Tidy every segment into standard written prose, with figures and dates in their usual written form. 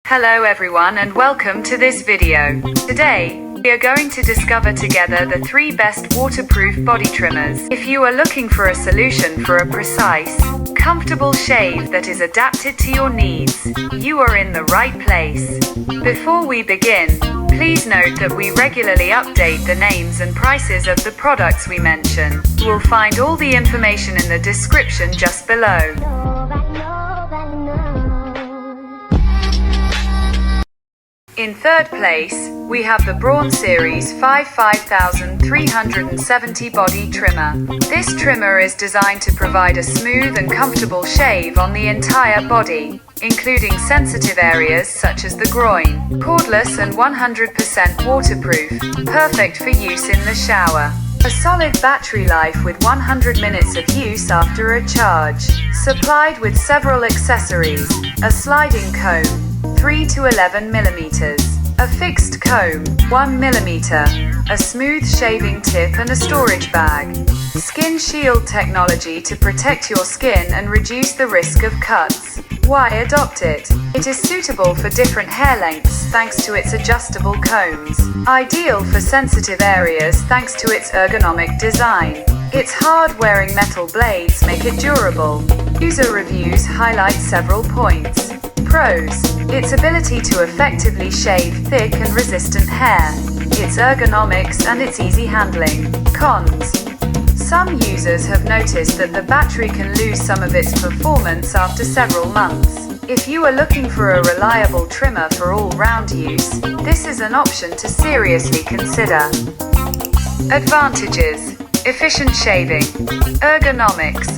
Hello everyone and welcome to this video. Today, we are going to discover together the 3 best waterproof body trimmers. If you are looking for a solution for a precise, comfortable shave that is adapted to your needs, you are in the right place. Before we begin, please note that we regularly update the names and prices of the products we mention. You will find all the information in the description just below. In third place, we have the Braun Series 5370 body trimmer. This trimmer is designed to provide a smooth and comfortable shave on the entire body, including sensitive areas such as the groin. Cordless and 100% waterproof, perfect for use in the shower. A solid battery life with 100 minutes of use after a charge. Supplied with several accessories, a sliding comb, 3 to 11 millimeters, a fixed comb, 1 millimeter, a smooth shaving tip and a storage bag. Skin shield technology to protect your skin and reduce the risk of cuts. Why adopt it? It is suitable for different hair lengths thanks to its adjustable combs. Ideal for sensitive areas thanks to its ergonomic design. Its hard-wearing metal blades make it durable. User reviews highlight several points. Pros: its ability to effectively shave thick and resistant hair, its ergonomics and its easy handling. Cons: some users have noticed that the battery can lose some of its performance after several months. If you are looking for a reliable trimmer for all-round use, this is an option to seriously consider. Advantages: efficient shaving, ergonomics,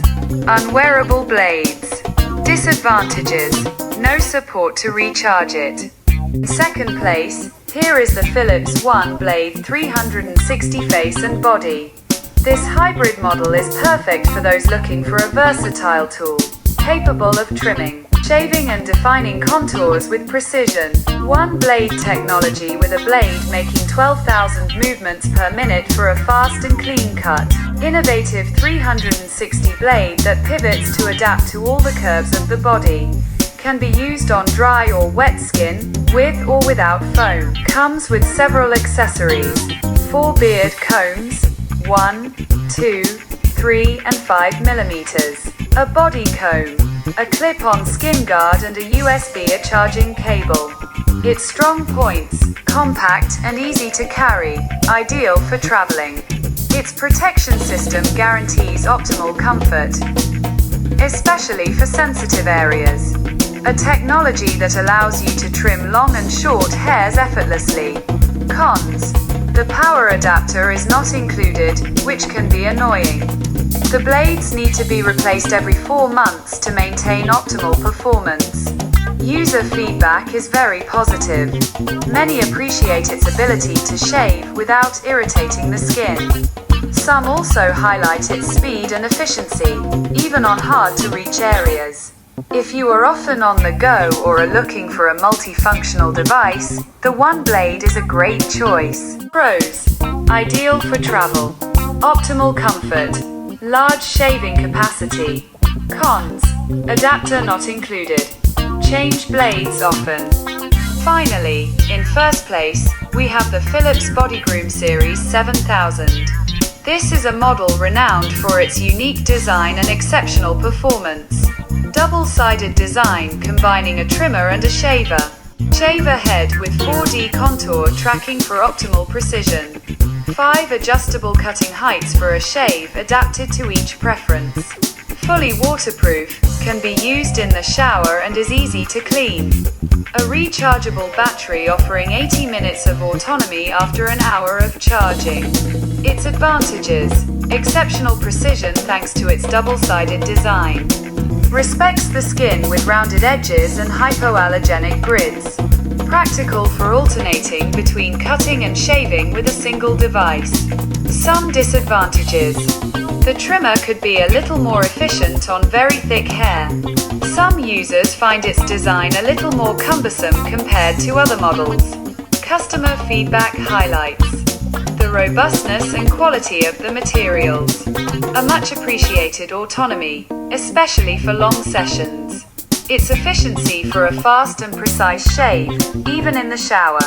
unwearable blades. Disadvantages: no support to recharge it. In second place, here is the Philips One Blade 360 face and body. This hybrid model is perfect for those looking for a versatile tool, capable of trimming, shaving and defining contours with precision. One blade technology with a blade making 12,000 movements per minute for a fast and clean cut. Innovative 360 blade that pivots to adapt to all the curves of the body. Can be used on dry or wet skin, with or without foam. Comes with several accessories. 4 beard combs, 1, 2, 3 and 5 millimeters. A body comb, a clip-on skin guard and a USB charging cable. Its strong points: compact and easy to carry, ideal for traveling. Its protection system guarantees optimal comfort, especially for sensitive areas. A technology that allows you to trim long and short hairs effortlessly. Cons: the power adapter is not included, which can be annoying. The blades need to be replaced every 4 months to maintain optimal performance. User feedback is very positive. Many appreciate its ability to shave without irritating the skin. Some also highlight its speed and efficiency, even on hard-to-reach areas. If you are often on the go or are looking for a multifunctional device, the One Blade is a great choice. Pros: ideal for travel, optimal comfort, large shaving capacity. Cons: adapter not included, change blades often. Finally, in first place, we have the Philips Bodygroom Series 7000. This is a model renowned for its unique design and exceptional performance. Double-sided design combining a trimmer and a shaver. Shaver head with 4D contour tracking for optimal precision. 5 adjustable cutting heights for a shave adapted to each preference. Fully waterproof, can be used in the shower and is easy to clean. A rechargeable battery offering 80 minutes of autonomy after an hour of charging. Its advantages: exceptional precision thanks to its double-sided design. Respects the skin with rounded edges and hypoallergenic grids. Practical for alternating between cutting and shaving with a single device. Some disadvantages: the trimmer could be a little more efficient on very thick hair. Some users find its design a little more cumbersome compared to other models. Customer feedback highlights the robustness and quality of the materials. A much appreciated autonomy, especially for long sessions. its efficiency for a fast and precise shave, even in the shower.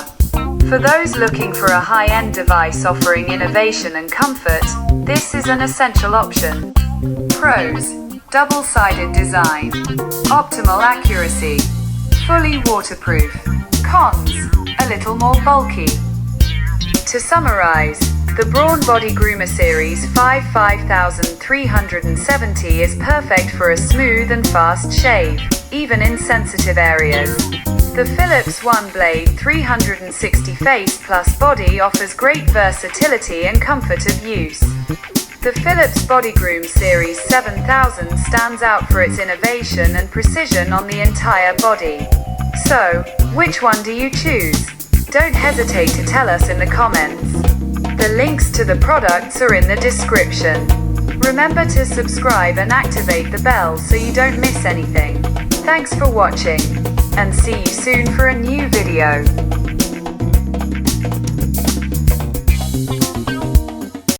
For those looking for a high-end device offering innovation and comfort, this is an essential option. Pros: double-sided design, optimal accuracy, fully waterproof. Cons: a little more bulky. To summarize, the Braun Body Groomer Series 5370 is perfect for a smooth and fast shave, even in sensitive areas. The Philips One Blade 360 Face Plus Body offers great versatility and comfort of use. The Philips Body Groom Series 7000 stands out for its innovation and precision on the entire body. So, which one do you choose? Don't hesitate to tell us in the comments. The links to the products are in the description. Remember to subscribe and activate the bell so you don't miss anything. Thanks for watching, and see you soon for a new video.